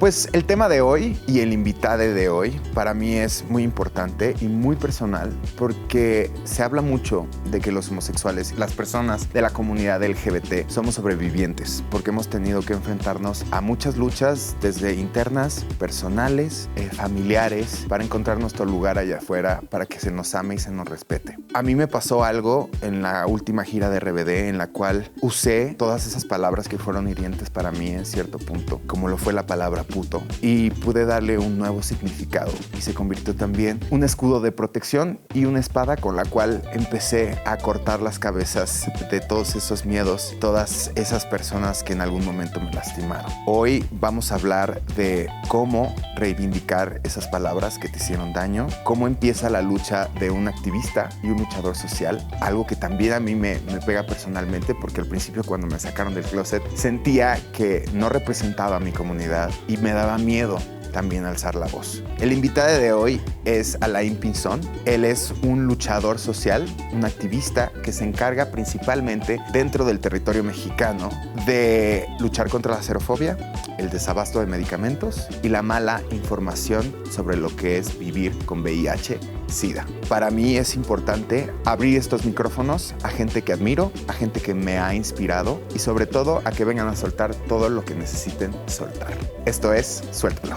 Pues el tema de hoy y el invitado de hoy para mí es muy importante y muy personal porque se habla mucho de que los homosexuales, las personas de la comunidad LGBT somos sobrevivientes porque hemos tenido que enfrentarnos a muchas luchas desde internas, personales, familiares para encontrar nuestro lugar allá afuera para que se nos ame y se nos respete. A mí me pasó algo en la última gira de RBD en la cual usé todas esas palabras que fueron hirientes para mí en cierto punto, como lo fue la palabra puto, y pude darle un nuevo significado y se convirtió también un escudo de protección y una espada con la cual empecé a cortar las cabezas de todos esos miedos, todas esas personas que en algún momento me lastimaron. Hoy vamos a hablar de cómo reivindicar esas palabras que te hicieron daño, cómo empieza la lucha de un activista y un luchador social, algo que también a mí me pega personalmente porque al principio cuando me sacaron del closet sentía que no representaba a mi comunidad y me daba miedo también alzar la voz. El invitado de hoy es Alain Pinzón. Él es un luchador social, un activista que se encarga principalmente dentro del territorio mexicano de luchar contra la xerofobia, el desabasto de medicamentos y la mala información sobre lo que es vivir con VIH-Sida. Para mí es importante abrir estos micrófonos a gente que admiro, a gente que me ha inspirado y sobre todo a que vengan a soltar todo lo que necesiten soltar. Esto es Suéltalo.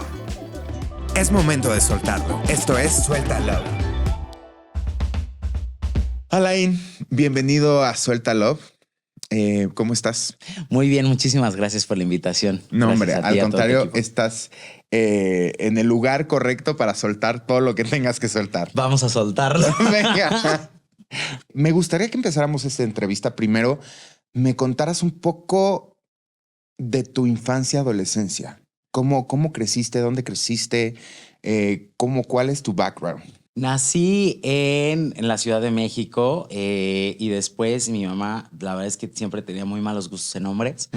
Es momento de soltarlo. Esto es Suéltalo. Alain, bienvenido a Suéltalo. ¿Cómo estás? Muy bien, muchísimas gracias por la invitación. No, Gracias hombre, a ti al y a todo tu contrario, equipo. estás en el lugar correcto para soltar todo lo que tengas que soltar. Vamos a soltarlo. Venga. Me gustaría que empezáramos esta entrevista. Primero, me contaras un poco de tu infancia, adolescencia. ¿Cómo creciste? ¿Dónde creciste? ¿Cuál es tu background? Nací en la Ciudad de México y después mi mamá, la verdad es que siempre tenía muy malos gustos en hombres.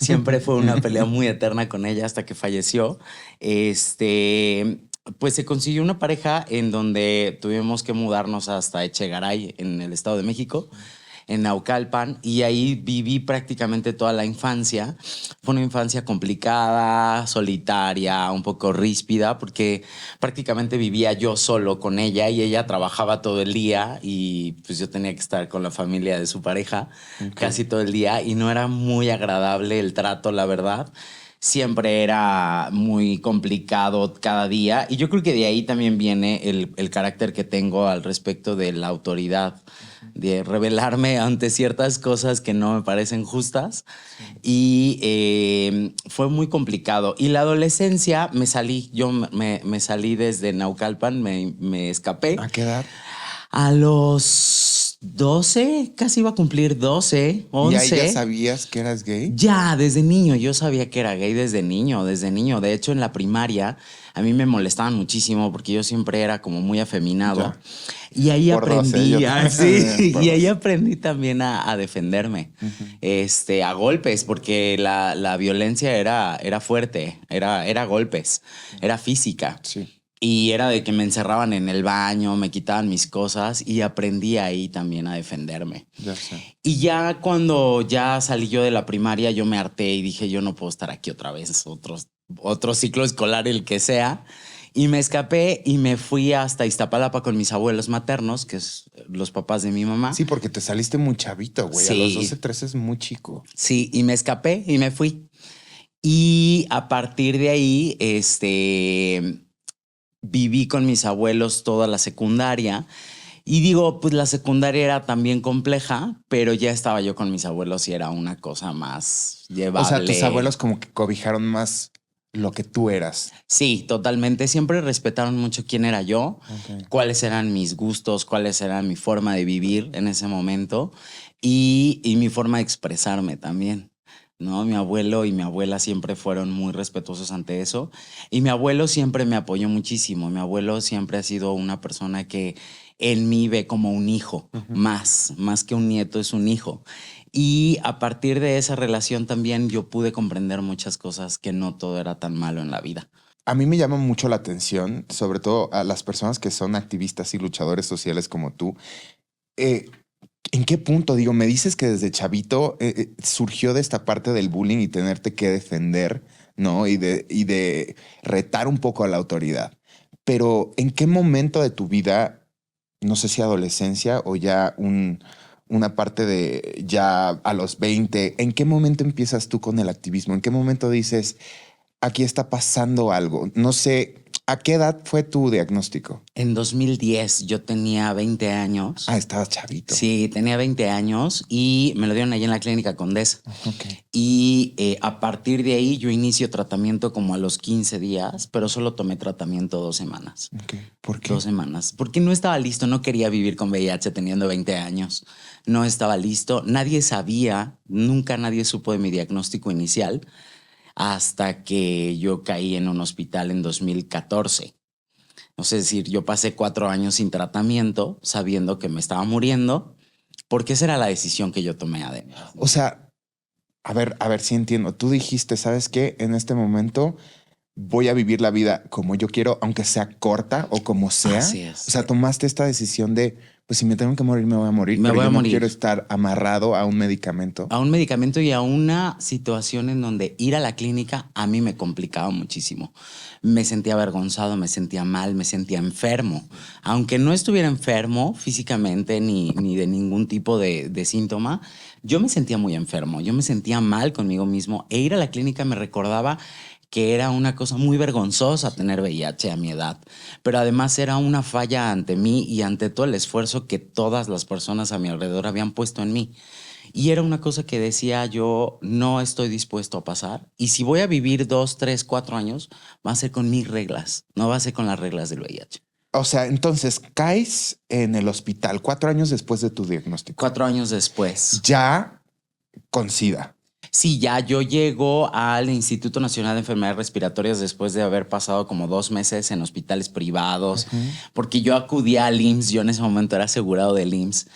Siempre fue una pelea muy eterna con ella hasta que falleció. Pues se consiguió una pareja en donde tuvimos que mudarnos hasta Echegaray, en el Estado de México, en Naucalpan, y ahí viví prácticamente toda la infancia. Fue una infancia complicada, solitaria, un poco ríspida, porque prácticamente vivía yo solo con ella y ella trabajaba todo el día y pues yo tenía que estar con la familia de su pareja casi todo el día y no era muy agradable el trato, la verdad. Siempre era muy complicado cada día y yo creo que de ahí también viene el carácter que tengo al respecto de la autoridad, de rebelarme ante ciertas cosas que no me parecen justas. Y fue muy complicado. Y la adolescencia me salí, me salí desde Naucalpan, me escapé. ¿A qué edad? A los 12, casi iba a cumplir 12, 11. ¿Y ahí ya sabías que eras gay? Ya, desde niño. Yo sabía que era gay desde niño, desde niño. De hecho, en la primaria a mí me molestaban muchísimo porque yo siempre era como muy afeminado. Ya. Y ahí Por aprendí, 12, sí, por y ahí 12. aprendí también a defenderme, a golpes, porque la violencia era fuerte, era golpes, era física. Sí. Y era de que me encerraban en el baño, me quitaban mis cosas y aprendí ahí también a defenderme. Ya sé. Y ya cuando ya salí yo de la primaria, yo me harté y dije, yo no puedo estar aquí otra vez, otro ciclo escolar, el que sea. Y me escapé y me fui hasta Iztapalapa con mis abuelos maternos, que es los papás de mi mamá. Sí, porque te saliste muy chavito, güey. Sí. A los 12, 13 es muy chico. Sí, y me escapé y me fui. Y a partir de ahí, viví con mis abuelos toda la secundaria. Y digo, pues la secundaria era también compleja, pero ya estaba yo con mis abuelos y era una cosa más llevable. O sea, tus abuelos como que cobijaron más lo que tú eras. Sí, totalmente. Siempre respetaron mucho quién era yo, cuáles eran mis gustos, cuáles eran mi forma de vivir en ese momento y mi forma de expresarme también. ¿No? Mi abuelo y mi abuela siempre fueron muy respetuosos ante eso. Y mi abuelo siempre me apoyó muchísimo. Mi abuelo siempre ha sido una persona que en mí ve como un hijo, más que un nieto, es un hijo. Y a partir de esa relación también yo pude comprender muchas cosas, que no todo era tan malo en la vida. A mí me llama mucho la atención, sobre todo a las personas que son activistas y luchadores sociales como tú. ¿En qué punto? Digo, me dices que desde chavito surgió de esta parte del bullying y tenerte que defender ¿no? Y de retar un poco a la autoridad. Pero ¿en qué momento de tu vida, no sé si adolescencia o ya una parte de ya a los 20, ¿en qué momento empiezas tú con el activismo? ¿En qué momento dices, aquí está pasando algo? No sé, ¿a qué edad fue tu diagnóstico? En 2010 yo tenía 20 años. Ah, estabas chavito. Sí, tenía 20 años y me lo dieron allí en la Clínica Condesa. Ok. Y a partir de ahí yo inicio tratamiento como a los 15 días, pero solo tomé tratamiento 2 semanas. Ok. ¿Por qué? 2 semanas. Porque no estaba listo, no quería vivir con VIH teniendo 20 años. No estaba listo, nadie sabía, nunca nadie supo de mi diagnóstico inicial hasta que yo caí en un hospital en 2014. Es decir, yo pasé 4 años sin tratamiento, sabiendo que me estaba muriendo, porque esa era la decisión que yo tomé adentro. O sea, a ver si entiendo. Tú dijiste, ¿sabes qué? En este momento voy a vivir la vida como yo quiero, aunque sea corta o como sea. Así es. O sea, tomaste esta decisión de, pues si me tengo que morir, me voy a morir. Me pero voy yo a no morir. quiero estar amarrado a un medicamento. A un medicamento y a una situación en donde ir a la clínica a mí me complicaba muchísimo. Me sentía avergonzado, me sentía mal, me sentía enfermo. Aunque no estuviera enfermo físicamente ni de ningún tipo de síntoma, yo me sentía muy enfermo, yo me sentía mal conmigo mismo e ir a la clínica me recordaba que era una cosa muy vergonzosa tener VIH a mi edad, pero además era una falla ante mí y ante todo el esfuerzo que todas las personas a mi alrededor habían puesto en mí. Y era una cosa que decía yo, no estoy dispuesto a pasar. Y si voy a vivir 2, 3, 4 años, va a ser con mis reglas, no va a ser con las reglas del VIH. O sea, entonces caes en el hospital 4 años después de tu diagnóstico. 4 años después. Ya con SIDA. Sí, ya yo llego al Instituto Nacional de Enfermedades Respiratorias después de haber pasado como 2 meses en hospitales privados, porque yo acudía al IMSS, yo en ese momento era asegurado del IMSS,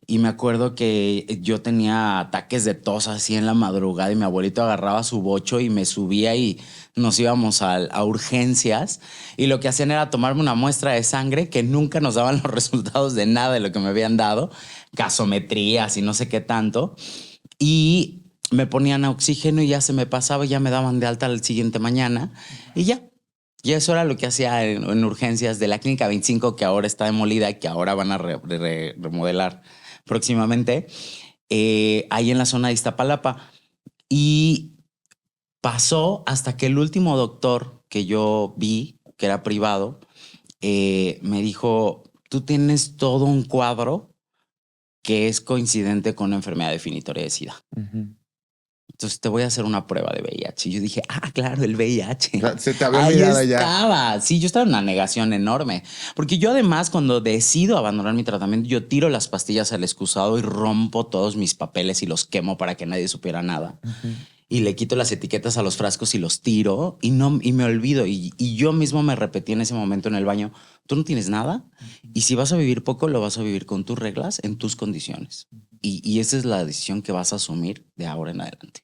y me acuerdo que yo tenía ataques de tos así en la madrugada y mi abuelito agarraba su bocho y me subía y nos íbamos a urgencias, y lo que hacían era tomarme una muestra de sangre que nunca nos daban los resultados de nada de lo que me habían dado, gasometrías y no sé qué tanto, y me ponían a oxígeno y ya se me pasaba y ya me daban de alta la siguiente mañana y ya. Y eso era lo que hacía en urgencias de la Clínica 25, que ahora está demolida y que ahora van a remodelar próximamente, ahí en la zona de Iztapalapa. Y pasó hasta que el último doctor que yo vi, que era privado, me dijo, tú tienes todo un cuadro que es coincidente con una enfermedad definitoria de SIDA. Entonces te voy a hacer una prueba de VIH. Y yo dije, claro, el VIH. Se te había Ahí olvidado estaba. ya. Sí, yo estaba en una negación enorme. Porque yo además cuando decido abandonar mi tratamiento, yo tiro las pastillas al excusado y rompo todos mis papeles y los quemo para que nadie supiera nada. Y le quito las etiquetas a los frascos y los tiro y me olvido. Y yo mismo me repetí en ese momento en el baño, tú no tienes nada y si vas a vivir poco, lo vas a vivir con tus reglas, en tus condiciones. Y esa es la decisión que vas a asumir de ahora en adelante.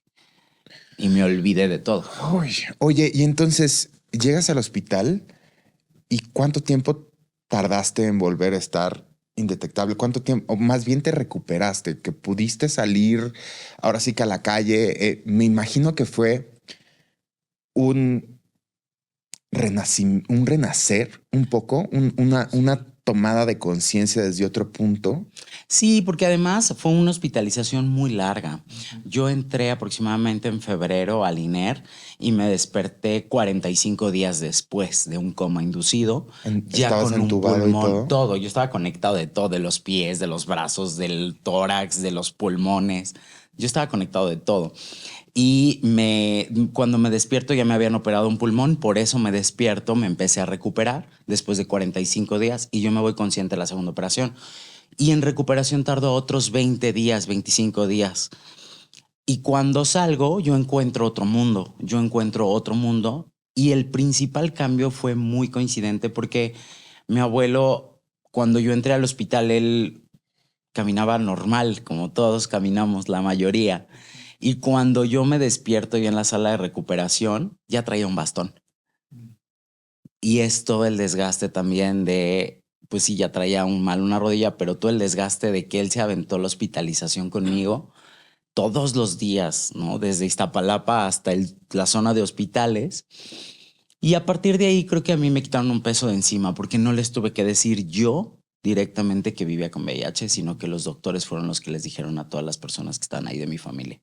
Y me olvidé de todo. Oye, y entonces llegas al hospital y ¿cuánto tiempo tardaste en volver a estar indetectable? ¿Cuánto tiempo, o más bien te recuperaste, que pudiste salir ahora sí que a la calle? Me imagino que fue un renacer un poco, una tomada de conciencia desde otro punto. Sí, porque además fue una hospitalización muy larga. Yo entré aproximadamente en febrero al INER y me desperté 45 días después de un coma inducido, ya ¿Estabas con un entubado y pulmón, todo? Yo estaba conectado de todo, de los pies, de los brazos, del tórax, de los pulmones. Yo estaba conectado de todo. Y cuando me despierto ya me habían operado un pulmón, por eso me despierto, me empecé a recuperar después de 45 días y yo me voy consciente de la segunda operación. Y en recuperación tardó otros 20 días, 25 días. Y cuando salgo yo encuentro otro mundo, y el principal cambio fue muy coincidente porque mi abuelo, cuando yo entré al hospital, él caminaba normal, como todos caminamos, la mayoría. Y cuando yo me despierto y en la sala de recuperación, ya traía un bastón. Y es todo el desgaste también de, pues sí, ya traía una rodilla, pero todo el desgaste de que él se aventó la hospitalización conmigo, todos los días, ¿no? Desde Iztapalapa hasta la zona de hospitales. Y a partir de ahí creo que a mí me quitaron un peso de encima porque no les tuve que decir yo directamente que vivía con VIH, sino que los doctores fueron los que les dijeron a todas las personas que están ahí de mi familia.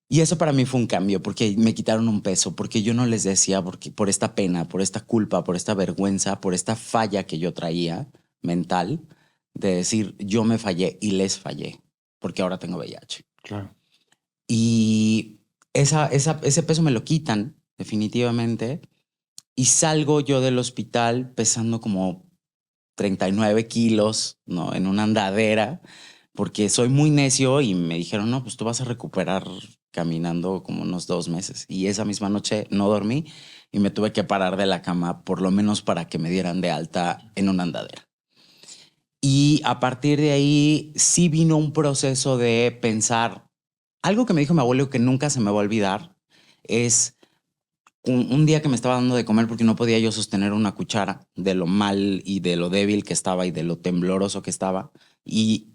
Y eso para mí fue un cambio porque me quitaron un peso, porque yo no les decía por esta pena, por esta culpa, por esta vergüenza, por esta falla que yo traía mental de decir yo me fallé y les fallé porque ahora tengo VIH. Claro. Y ese peso me lo quitan definitivamente y salgo yo del hospital pesando como 39 kilos, ¿no? En una andadera, porque soy muy necio y me dijeron, no, pues tú vas a recuperar caminando como unos 2 meses. Y esa misma noche no dormí y me tuve que parar de la cama, por lo menos para que me dieran de alta en una andadera. Y a partir de ahí sí vino un proceso de pensar, algo que me dijo mi abuelo que nunca se me va a olvidar, es un día que me estaba dando de comer porque no podía yo sostener una cuchara de lo mal y de lo débil que estaba y de lo tembloroso que estaba. Y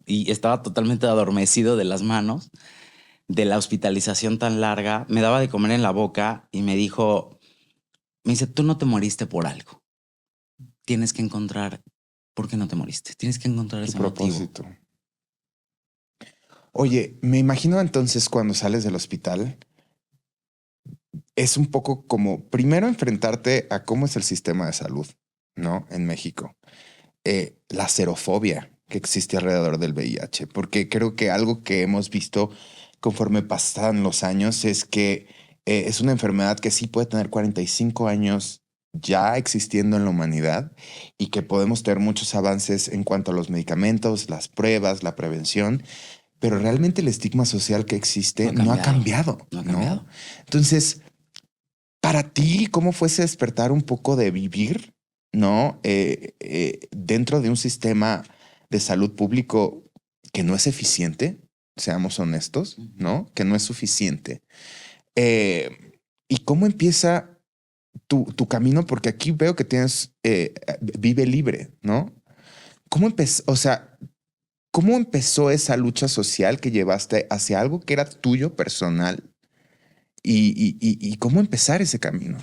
estaba totalmente adormecido de las manos, de la hospitalización tan larga. Me daba de comer en la boca y me dice, tú no te moriste por algo. Tienes que encontrar por qué no te moriste. Tienes que encontrar ese propósito. motivo. Oye, me imagino entonces cuando sales del hospital, es un poco como primero enfrentarte a cómo es el sistema de salud, ¿no? En México. La xerofobia que existe alrededor del VIH, porque creo que algo que hemos visto conforme pasan los años es que es una enfermedad que sí puede tener 45 años ya existiendo en la humanidad y que podemos tener muchos avances en cuanto a los medicamentos, las pruebas, la prevención, pero realmente el estigma social que existe no ha cambiado. No ha cambiado. Entonces, para ti, ¿cómo fue ese despertar un poco de vivir, ¿no? Dentro de un sistema de salud público que no es eficiente, seamos honestos, ¿no? Que no es suficiente. ¿Y cómo empieza tu camino? Porque aquí veo que tienes Vive Libre, ¿no? ¿Cómo empezó? O sea, ¿cómo empezó esa lucha social que llevaste hacia algo que era tuyo personal? ¿Y cómo empezar ese camino?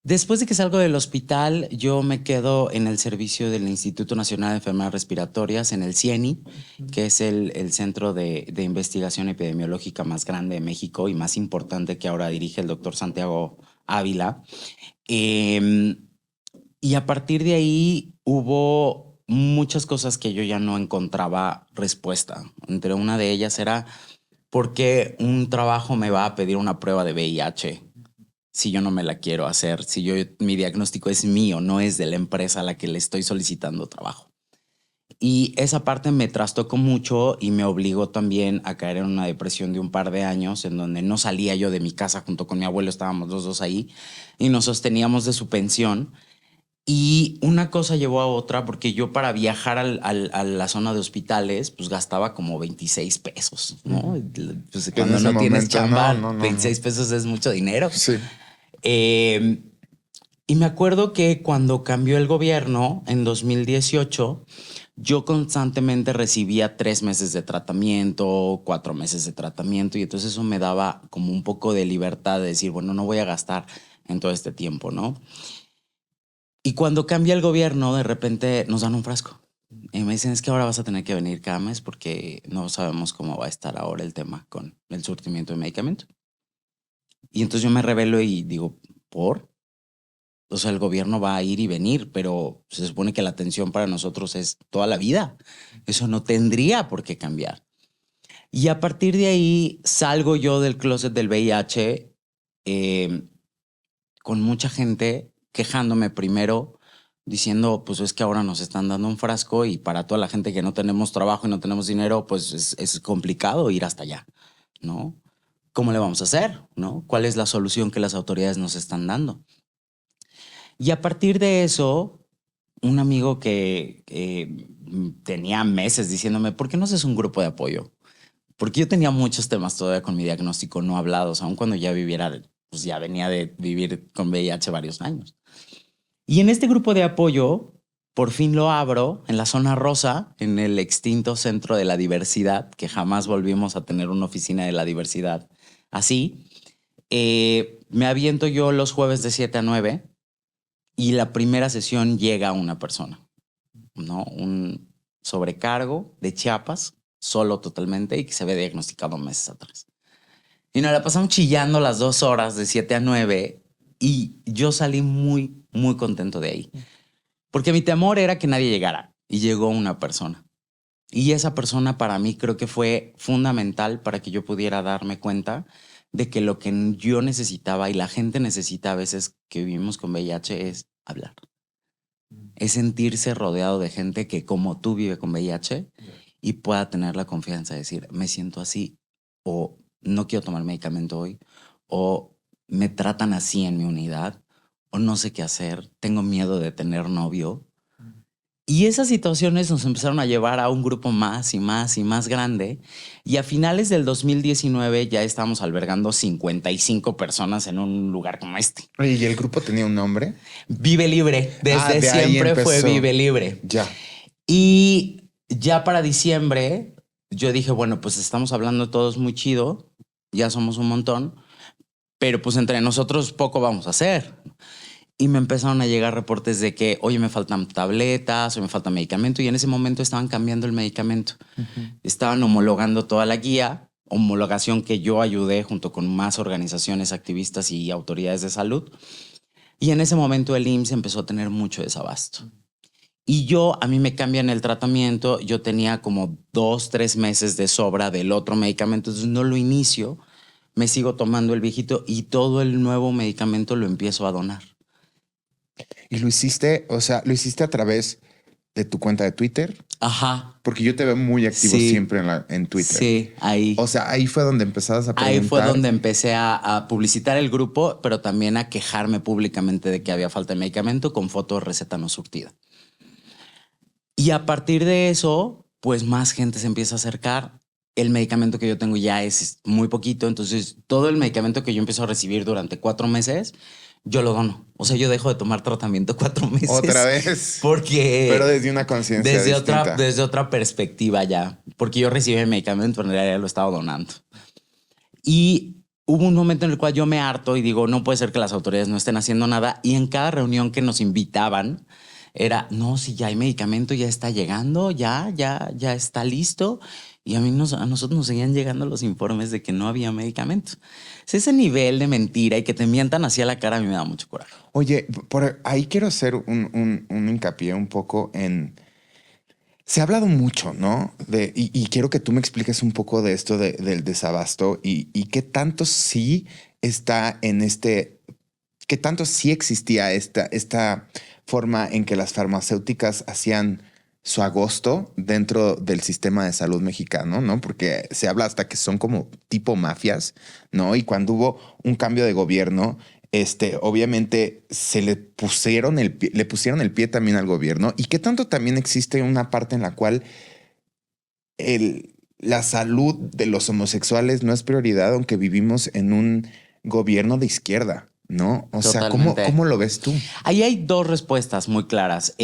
Después de que salgo del hospital, yo me quedo en el servicio del Instituto Nacional de Enfermedades Respiratorias, en el CIENI, que es el centro de investigación epidemiológica más grande de México y más importante, que ahora dirige el doctor Santiago Ávila. Y a partir de ahí hubo muchas cosas que yo ya no encontraba respuesta. Entre una de ellas era, ¿por qué un trabajo me va a pedir una prueba de VIH? Si yo no me la quiero hacer, mi diagnóstico es mío, no es de la empresa a la que le estoy solicitando trabajo. Y esa parte me trastocó mucho y me obligó también a caer en una depresión de un par de años en donde no salía yo de mi casa junto con mi abuelo, estábamos los dos ahí y nos sosteníamos de su pensión. Y una cosa llevó a otra porque yo para viajar a la zona de hospitales pues gastaba como 26 pesos, ¿no? Pues cuando no tienes chamba, 26 pesos es mucho dinero. Sí. Y me acuerdo que cuando cambió el gobierno en 2018, yo constantemente recibía 3 meses de tratamiento, 4 meses de tratamiento, y entonces eso me daba como un poco de libertad de decir, bueno, no voy a gastar en todo este tiempo, ¿no? Y cuando cambia el gobierno, de repente nos dan un frasco. Y me dicen, es que ahora vas a tener que venir cada mes porque no sabemos cómo va a estar ahora el tema con el surtimiento de medicamento. Y entonces yo me revelo y digo, ¿por? O sea, el gobierno va a ir y venir, pero se supone que la atención para nosotros es toda la vida. Eso no tendría por qué cambiar. Y a partir de ahí salgo yo del closet del VIH con mucha gente quejándome primero, diciendo, pues es que ahora nos están dando un frasco y para toda la gente que no tenemos trabajo y no tenemos dinero, pues es complicado ir hasta allá, ¿no? ¿Cómo le vamos a hacer? ¿No? ¿Cuál es la solución que las autoridades nos están dando? Y a partir de eso, un amigo que tenía meses diciéndome, ¿por qué no haces un grupo de apoyo? Porque yo tenía muchos temas todavía con mi diagnóstico no hablados, aun cuando ya viviera, pues ya venía de vivir con VIH varios años. Y en este grupo de apoyo, por fin lo abro en la zona rosa, en el extinto Centro de la Diversidad, que jamás volvimos a tener una oficina de la diversidad así. Me aviento yo los jueves de 7 a 9 y la primera sesión llega una persona, ¿no? Un sobrecargo de Chiapas, solo totalmente, y que se había diagnosticado meses atrás. Y nos la pasamos chillando las 2 horas de 7 a 9 y yo salí muy, muy contento de ahí. Porque mi temor era que nadie llegara y llegó una persona. Y esa persona para mí creo que fue fundamental para que yo pudiera darme cuenta de que lo que yo necesitaba y la gente necesita a veces que vivimos con VIH es hablar. Es sentirse rodeado de gente que como tú vive con VIH y pueda tener la confianza de decir, me siento así o no quiero tomar medicamento hoy o me tratan así en mi unidad o no sé qué hacer, tengo miedo de tener novio. Y esas situaciones nos empezaron a llevar a un grupo más y más y más grande. Y a finales del 2019 ya estábamos albergando 55 personas en un lugar como este. Oye, ¿y el grupo tenía un nombre? Vive Libre. Desde de ahí siempre fue empezó. Vive Libre. Ya. Y ya para diciembre yo dije, bueno, pues estamos hablando todos muy chido. Ya somos un montón. Pero pues entre nosotros poco vamos a hacer. Y me empezaron a llegar reportes de que, oye, me faltan tabletas o me falta medicamento. Y en ese momento estaban cambiando el medicamento. Estaban homologando toda la guía, homologación que yo ayudé junto con más organizaciones, activistas y autoridades de salud. Y en ese momento el IMSS empezó a tener mucho desabasto. Y a mí me cambian el tratamiento. Yo tenía como 2, 3 meses de sobra del otro medicamento. Entonces no lo inicio. Me sigo tomando el viejito y todo el nuevo medicamento lo empiezo a donar. ¿Y lo hiciste, lo hiciste a través de tu cuenta de Twitter? Ajá. Porque yo te veo muy activo siempre en Twitter. Sí, ahí. O sea, ahí fue donde empezabas a preguntar. Ahí fue donde empecé a publicitar el grupo, pero también a quejarme públicamente de que había falta de medicamento con foto de receta no surtida. Y a partir de eso, pues más gente se empieza a acercar. El medicamento que yo tengo ya es muy poquito, entonces todo el medicamento que yo empiezo a recibir durante 4 meses, yo lo dono. O sea, yo dejo de tomar tratamiento 4 meses. Otra vez. Porque... Pero desde una conciencia distinta. Desde otra perspectiva ya. Porque yo recibí el medicamento, en realidad lo estaba donando. Y hubo un momento en el cual yo me harto y digo, no puede ser que las autoridades no estén haciendo nada. Y en cada reunión que nos invitaban, era, no, si ya hay medicamento, ya está llegando, ya está listo. Y a nosotros nos seguían llegando los informes de que no había medicamento. Ese nivel de mentira y que te mientan así a la cara a mí me da mucho coraje. Oye, por ahí quiero hacer un hincapié un poco en... Se ha hablado mucho, ¿no? Y quiero que tú me expliques un poco de esto del desabasto y qué tanto sí está en qué tanto sí existía esta forma en que las farmacéuticas hacían su agosto dentro del sistema de salud mexicano, ¿no? Porque se habla hasta que son como tipo mafias, ¿no? Y cuando hubo un cambio de gobierno, obviamente le pusieron el pie también al gobierno. ¿Y qué tanto también existe una parte en la cual la salud de los homosexuales no es prioridad, aunque vivimos en un gobierno de izquierda? ¿No? O Totalmente. sea, ¿cómo lo ves tú? Ahí hay 2 respuestas muy claras.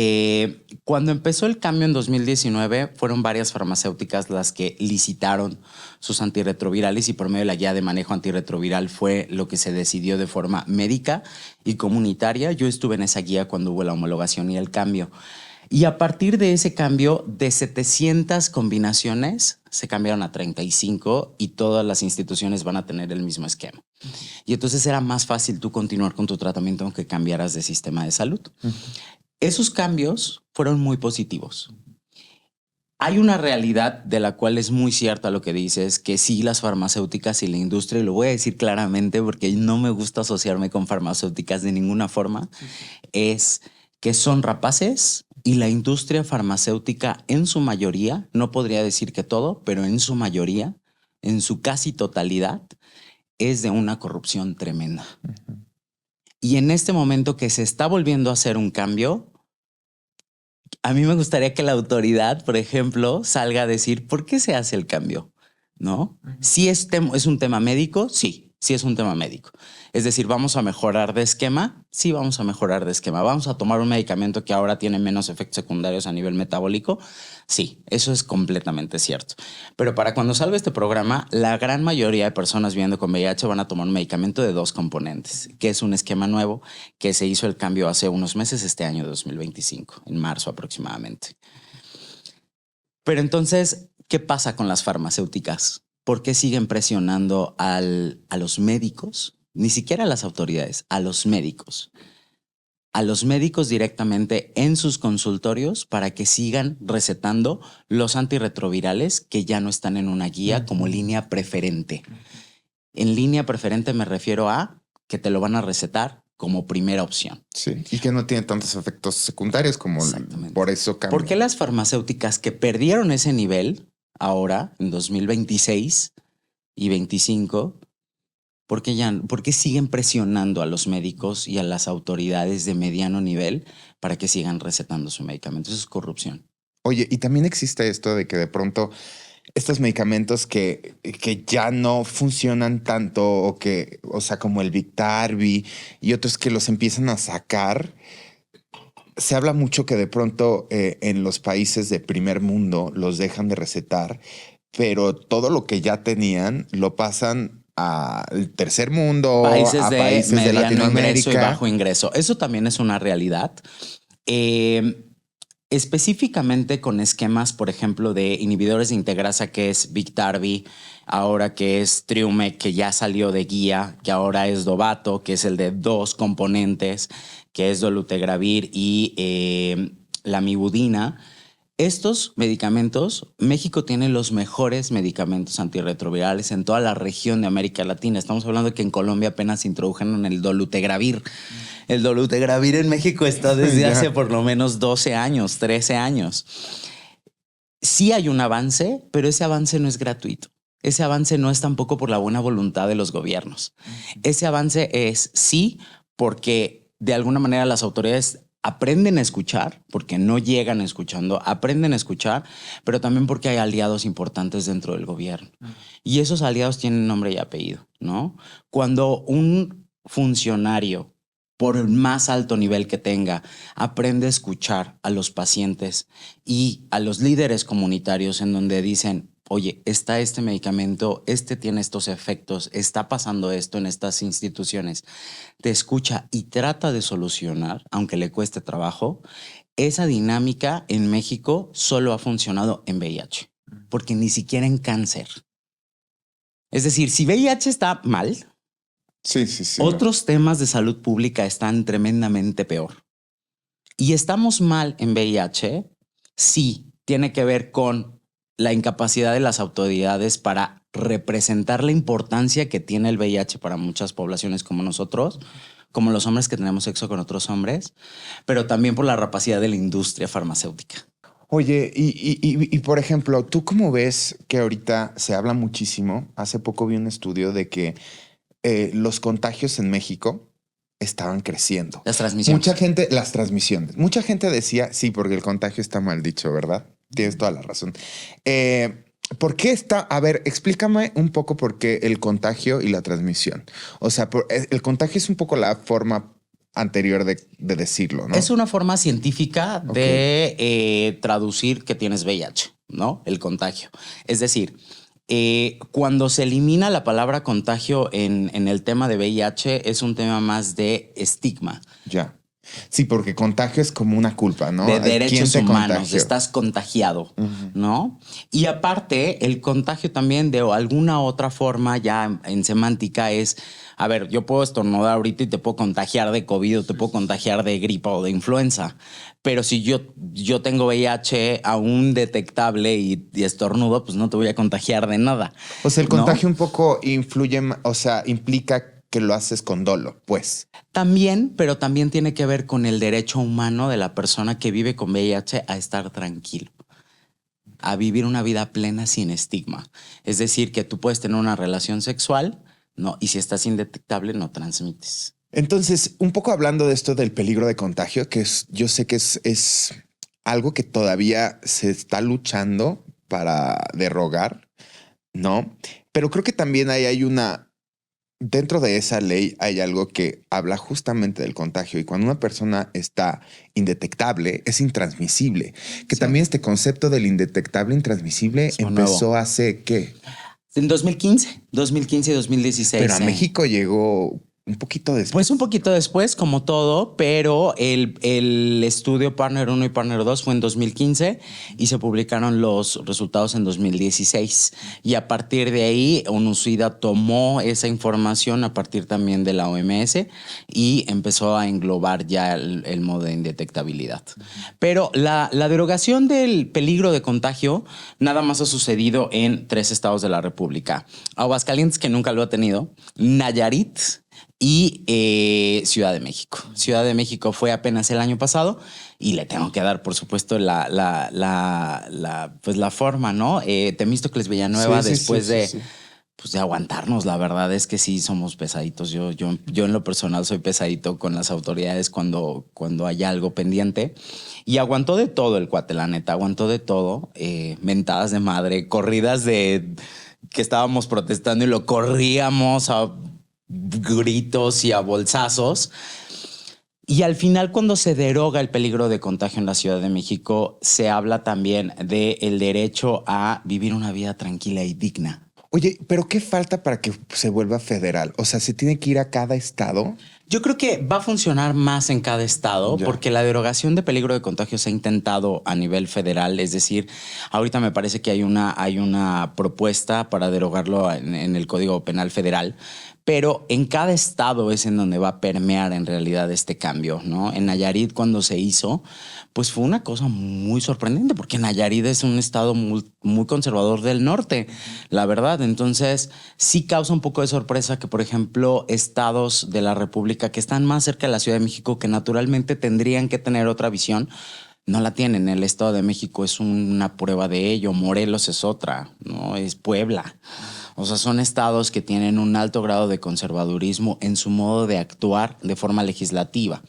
Cuando empezó el cambio en 2019, fueron varias farmacéuticas las que licitaron sus antirretrovirales y por medio de la guía de manejo antirretroviral fue lo que se decidió de forma médica y comunitaria. Yo estuve en esa guía cuando hubo la homologación y el cambio. Y a partir de ese cambio, de 700 combinaciones, se cambiaron a 35 y todas las instituciones van a tener el mismo esquema. Y entonces era más fácil tú continuar con tu tratamiento aunque cambiaras de sistema de salud. Esos cambios fueron muy positivos. Hay una realidad de la cual es muy cierta lo que dices, que sí, las farmacéuticas y la industria, y lo voy a decir claramente porque no me gusta asociarme con farmacéuticas de ninguna forma, es que son rapaces. Y la industria farmacéutica en su mayoría, no podría decir que todo, pero en su mayoría, en su casi totalidad, es de una corrupción tremenda. Y en este momento que se está volviendo a hacer un cambio, a mí me gustaría que la autoridad, por ejemplo, salga a decir, ¿por qué se hace el cambio? ¿No? Si es un tema médico, sí. sí es un tema médico. Es decir, ¿vamos a mejorar de esquema? Sí, vamos a mejorar de esquema. ¿Vamos a tomar un medicamento que ahora tiene menos efectos secundarios a nivel metabólico? Sí, eso es completamente cierto. Pero para cuando salga este programa, la gran mayoría de personas viviendo con VIH van a tomar un medicamento de 2 componentes, que es un esquema nuevo que se hizo el cambio hace unos meses, este año 2025, en marzo aproximadamente. Pero entonces, ¿qué pasa con las farmacéuticas? ¿Por qué siguen presionando a los médicos? Ni siquiera a las autoridades, a los médicos. A los médicos directamente en sus consultorios para que sigan recetando los antirretrovirales que ya no están en una guía como línea preferente. En línea preferente me refiero a que te lo van a recetar como primera opción. Sí, y que no tiene tantos efectos secundarios como por eso cambia. ¿Por qué las farmacéuticas que perdieron ese nivel ahora, en 2026 y 25, ¿por qué siguen presionando a los médicos y a las autoridades de mediano nivel para que sigan recetando su medicamento? Eso es corrupción. Oye, y también existe esto de que de pronto estos medicamentos que ya no funcionan tanto o sea, como el Biktarvy y otros que los empiezan a sacar. Se habla mucho que de pronto en los países de primer mundo los dejan de recetar, pero todo lo que ya tenían lo pasan al tercer mundo, países a de países de mediano Latinoamérica. ingreso y bajo ingreso. Eso también es una realidad. Específicamente con esquemas, por ejemplo, de inhibidores de integrasa, que es Biktarvy, ahora que es Triumeq, que ya salió de guía, que ahora es Dovato, que es el de 2 componentes, que es dolutegravir y lamivudina. Estos medicamentos, México tiene los mejores medicamentos antirretrovirales en toda la región de América Latina. Estamos hablando de que en Colombia apenas introdujeron el dolutegravir. El dolutegravir en México está desde hace por lo menos 12 años, 13 años. Sí hay un avance, pero ese avance no es gratuito. Ese avance no es tampoco por la buena voluntad de los gobiernos. Ese avance es sí porque de alguna manera las autoridades aprenden a escuchar, porque no llegan escuchando, aprenden a escuchar, pero también porque hay aliados importantes dentro del gobierno. Y esos aliados tienen nombre y apellido, ¿no? Cuando un funcionario, por el más alto nivel que tenga, aprende a escuchar a los pacientes y a los líderes comunitarios en donde dicen, oye, está este medicamento, este tiene estos efectos, está pasando esto en estas instituciones, te escucha y trata de solucionar, aunque le cueste trabajo. Esa dinámica en México solo ha funcionado en VIH, porque ni siquiera en cáncer. Es decir, si VIH está mal, sí. otros temas de salud pública están tremendamente peor. Y estamos mal en VIH, sí, tiene que ver con la incapacidad de las autoridades para representar la importancia que tiene el VIH para muchas poblaciones como nosotros, como los hombres que tenemos sexo con otros hombres, pero también por la rapacidad de la industria farmacéutica. Oye, y por ejemplo, ¿tú cómo ves que ahorita se habla muchísimo? Hace poco vi un estudio de que los contagios en México estaban creciendo. Las transmisiones. Las transmisiones. Mucha gente decía, sí, porque el contagio está mal dicho, ¿verdad? Tienes toda la razón. ¿Por qué está? A ver, explícame un poco por qué el contagio y la transmisión. O sea, el contagio es un poco la forma anterior de decirlo, ¿no? Es una forma científica de traducir que tienes VIH, ¿no? El contagio. Es decir, cuando se elimina la palabra contagio en el tema de VIH, es un tema más de estigma. Ya. Sí, porque contagio es como una culpa, ¿no? De derechos humanos, contagió? estás contagiado, ¿no? Y aparte, el contagio también de alguna otra forma ya en semántica es, a ver, yo puedo estornudar ahorita y te puedo contagiar de COVID o te puedo contagiar de gripa o de influenza, pero si yo tengo VIH aún detectable y estornudo, pues no te voy a contagiar de nada. O sea, el ¿no? contagio un poco influye, o sea, implica que lo haces con dolo, pues. También, pero también tiene que ver con el derecho humano de la persona que vive con VIH a estar tranquilo, a vivir una vida plena sin estigma. Es decir, que tú puedes tener una relación sexual, ¿no? Y si estás indetectable, no transmites. Entonces, un poco hablando de esto del peligro de contagio, que yo sé que es algo que todavía se está luchando para derrogar, ¿no? Pero creo que también ahí hay una dentro de esa ley hay algo que habla justamente del contagio y cuando una persona está indetectable, es intransmisible. Que Sí. también este concepto del indetectable, intransmisible Es muy empezó nuevo. hace, ¿qué? En 2015 y 2016. Pero a México llegó un poquito después. Pues un poquito después, como todo, pero el estudio Partner 1 y Partner 2 fue en 2015 y se publicaron los resultados en 2016. Y a partir de ahí, ONUCIDA tomó esa información a partir también de la OMS y empezó a englobar ya el modo de indetectabilidad. Pero la derogación del peligro de contagio nada más ha sucedido en 3 estados de la República. Aguascalientes, que nunca lo ha tenido, Nayarit y Ciudad de México. Ciudad de México fue apenas el año pasado y le tengo que dar, por supuesto, pues la forma, ¿no? Temístocles Villanueva, Sí, sí, después sí, de, sí, sí. pues de aguantarnos, la verdad es que sí somos pesaditos. Yo en lo personal soy pesadito con las autoridades cuando hay algo pendiente. Y aguantó de todo el cuate, la neta, aguantó de todo. Mentadas de madre, corridas de que estábamos protestando y lo corríamos a gritos y a bolsazos. Y al final, cuando se deroga el peligro de contagio en la Ciudad de México, se habla también del derecho a vivir una vida tranquila y digna. Oye, pero ¿qué falta para que se vuelva federal? O sea, ¿se tiene que ir a cada estado? Yo creo que va a funcionar más en cada estado Ya. porque la derogación de peligro de contagio se ha intentado a nivel federal. Es decir, ahorita me parece que hay una propuesta para derogarlo en el Código Penal Federal, pero en cada estado es en donde va a permear en realidad este cambio, ¿no? En Nayarit, cuando se hizo, pues fue una cosa muy sorprendente porque Nayarit es un estado muy conservador del norte, la verdad. Entonces, sí causa un poco de sorpresa que, por ejemplo, estados de la República que están más cerca de la Ciudad de México, que naturalmente tendrían que tener otra visión, no la tienen. El Estado de México es una prueba de ello. Morelos es otra, ¿no? Es Puebla. O sea, son estados que tienen un alto grado de conservadurismo en su modo de actuar de forma legislativa.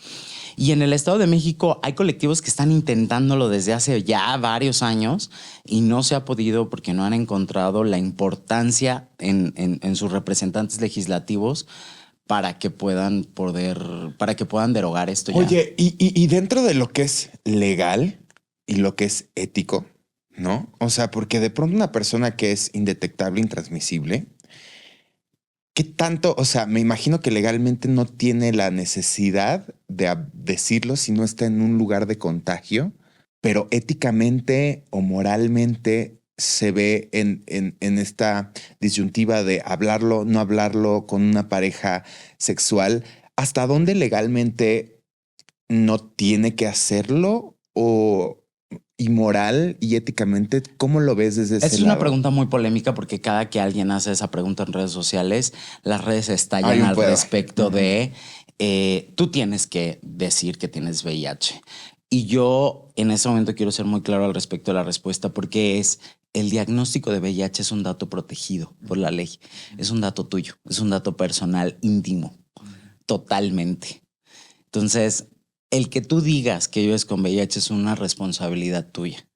Y en el Estado de México hay colectivos que están intentándolo desde hace ya varios años y no se ha podido porque no han encontrado la importancia en sus representantes legislativos para que puedan derogar esto ya. Oye, y dentro de lo que es legal y lo que es ético, ¿no? O sea, porque de pronto una persona que es indetectable, intransmisible, ¿qué tanto? O sea, me imagino que legalmente no tiene la necesidad de decirlo si no está en un lugar de contagio, pero éticamente o moralmente se ve en esta disyuntiva de hablarlo, no hablarlo con una pareja sexual. ¿Hasta dónde legalmente no tiene que hacerlo o y moral y éticamente, cómo lo ves desde ese Es lado? una pregunta muy polémica porque cada que alguien hace esa pregunta en redes sociales, las redes Hay estallan un al pedo. respecto de tú tienes que decir que tienes VIH. Y yo en ese momento quiero ser muy claro al respecto de la respuesta porque el diagnóstico de VIH es un dato protegido por la ley. Es un dato tuyo, es un dato personal íntimo, totalmente. Entonces, el que tú digas que vives con VIH es una responsabilidad tuya.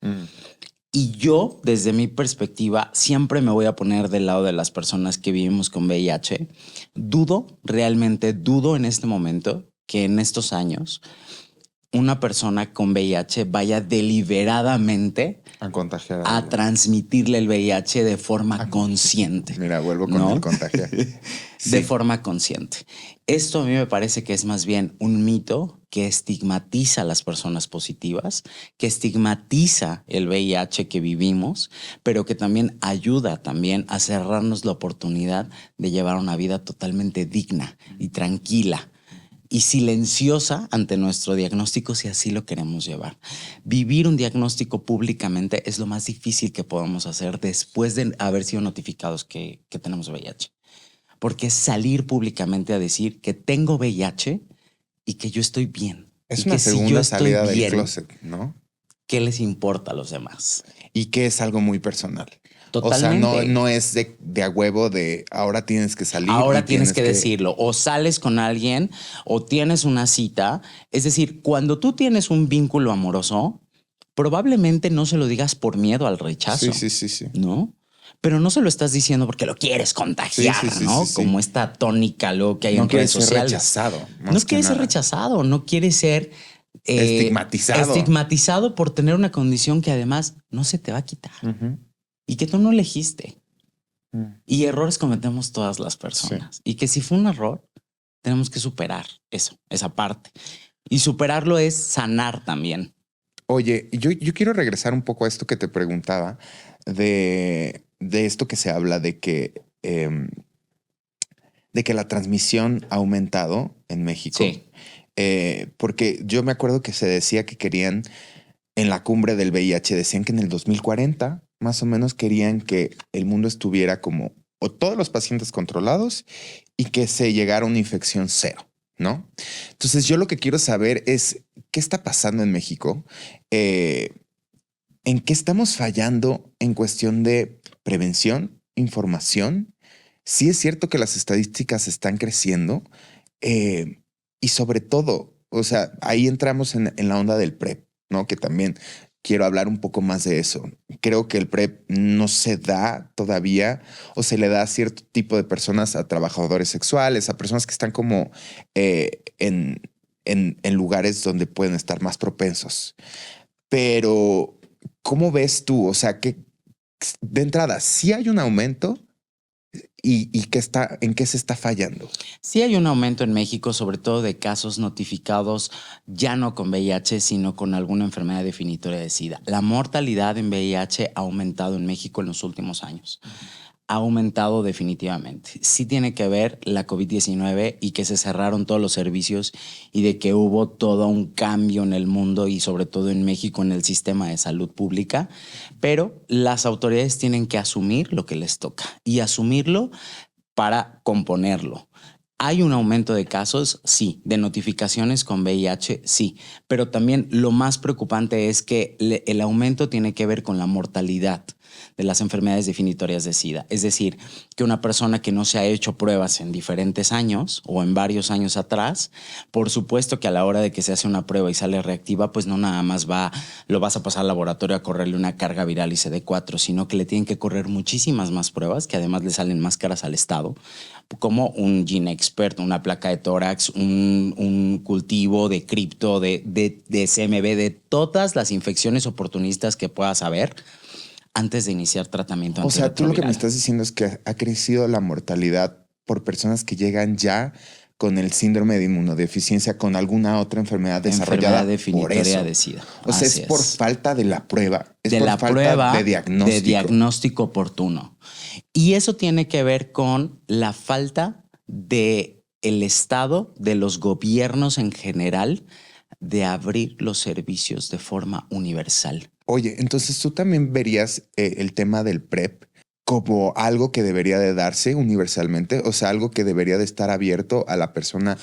Y yo, desde mi perspectiva, siempre me voy a poner del lado de las personas que vivimos con VIH. Realmente dudo en este momento que en estos años una persona con VIH vaya deliberadamente A contagiar a transmitirle el VIH de forma consciente. Mira, vuelvo con ¿no? el contagiar. De forma consciente. Esto a mí me parece que es más bien un mito que estigmatiza a las personas positivas, que estigmatiza el VIH que vivimos, pero que también ayuda también a cerrarnos la oportunidad de llevar una vida totalmente digna y tranquila y silenciosa ante nuestro diagnóstico si así lo queremos llevar. Vivir un diagnóstico públicamente es lo más difícil que podamos hacer después de haber sido notificados que tenemos VIH. Porque es salir públicamente a decir que tengo VIH y que yo estoy bien. Es y una que segunda si yo estoy salida del bien, closet, ¿no? ¿qué les importa a los demás? Y que es algo muy personal. Totalmente. O sea, no es de a huevo de ahora tienes que salir. Ahora y tienes que decirlo. O sales con alguien o tienes una cita. Es decir, cuando tú tienes un vínculo amoroso, probablemente no se lo digas por miedo al rechazo. Sí. ¿No? pero no se lo estás diciendo porque lo quieres contagiar, ¿no? Sí. Como esta tónica luego que hay en redes sociales. No quieres ser rechazado. No quieres ser rechazado, no quieres ser estigmatizado por tener una condición que además no se te va a quitar y que tú no elegiste. Y errores cometemos todas las personas. Y que si fue un error, tenemos que superar eso, esa parte. Y superarlo es sanar también. Oye, yo quiero regresar un poco a esto que te preguntaba, de esto que se habla de que la transmisión ha aumentado en México. Sí. Porque yo me acuerdo que se decía que querían, en la cumbre del VIH, decían que en el 2040 más o menos querían que el mundo estuviera como o todos los pacientes controlados y que se llegara a una infección cero, ¿no? Entonces yo lo que quiero saber es qué está pasando en México, en qué estamos fallando en cuestión de prevención, información. Sí es cierto que las estadísticas están creciendo y sobre todo, o sea, ahí entramos en la onda del PrEP, ¿no? Que también quiero hablar un poco más de eso. Creo que el PrEP no se da todavía o se le da a cierto tipo de personas, a trabajadores sexuales, a personas que están como en lugares donde pueden estar más propensos. Pero, ¿cómo ves tú? O sea, que de entrada, sí hay un aumento y en qué se está fallando. Sí hay un aumento en México, sobre todo de casos notificados ya no con VIH, sino con alguna enfermedad definitoria de SIDA. La mortalidad en VIH ha aumentado en México en los últimos años. Ha aumentado definitivamente. Sí tiene que ver la COVID-19 y que se cerraron todos los servicios y de que hubo todo un cambio en el mundo y sobre todo en México en el sistema de salud pública, pero las autoridades tienen que asumir lo que les toca y asumirlo para componerlo. ¿Hay un aumento de casos? Sí. ¿De notificaciones con VIH? Sí. Pero también lo más preocupante es que el aumento tiene que ver con la mortalidad de las enfermedades definitorias de SIDA. Es decir, que una persona que no se ha hecho pruebas en diferentes años o en varios años atrás, por supuesto que a la hora de que se hace una prueba y sale reactiva, pues no nada más lo vas a pasar al laboratorio a correrle una carga viral y CD4, sino que le tienen que correr muchísimas más pruebas que además le salen más caras al Estado, como un GeneXpert, una placa de tórax, un cultivo de cripto, de CMV, de todas las infecciones oportunistas que puedas haber antes de iniciar tratamiento. O sea, tú lo que me estás diciendo es que ha crecido la mortalidad por personas que llegan ya con el síndrome de inmunodeficiencia, con alguna otra enfermedad desarrollada definitoria de SIDA. O sea, es por falta de la prueba. Es de por la falta prueba de diagnóstico. De diagnóstico oportuno. Y eso tiene que ver con la falta de el Estado, de los gobiernos en general, de abrir los servicios de forma universal. Oye, entonces tú también verías el tema del PrEP como algo que debería de darse universalmente, o sea, algo que debería de estar abierto a la persona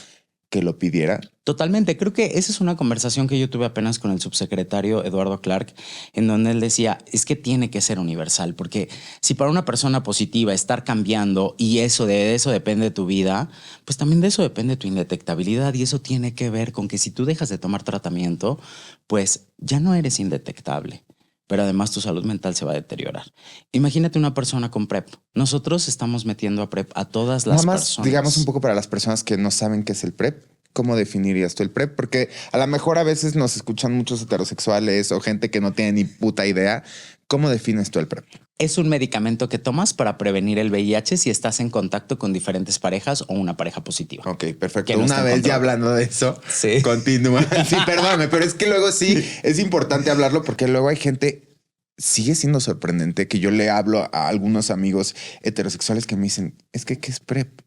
que lo pidiera. Totalmente. Creo que esa es una conversación que yo tuve apenas con el subsecretario Eduardo Clark, en donde él decía, es que tiene que ser universal, porque si para una persona positiva estar cambiando y de eso depende tu vida, pues también de eso depende tu indetectabilidad y eso tiene que ver con que si tú dejas de tomar tratamiento, pues ya no eres indetectable. Pero además tu salud mental se va a deteriorar. Imagínate una persona con PrEP. Nosotros estamos metiendo a PrEP a todas las personas. Digamos un poco para las personas que no saben qué es el PrEP. ¿Cómo definirías tú el PrEP? Porque a lo mejor a veces nos escuchan muchos heterosexuales o gente que no tiene ni puta idea. ¿Cómo defines tú el PrEP? Es un medicamento que tomas para prevenir el VIH si estás en contacto con diferentes parejas o una pareja positiva. Ok, perfecto. No una vez ya hablando de eso, sí. Continúa. Sí, perdóname, pero es que luego sí es importante hablarlo porque luego hay gente, sigue siendo sorprendente que yo le hablo a algunos amigos heterosexuales que me dicen, es que ¿qué es PrEP?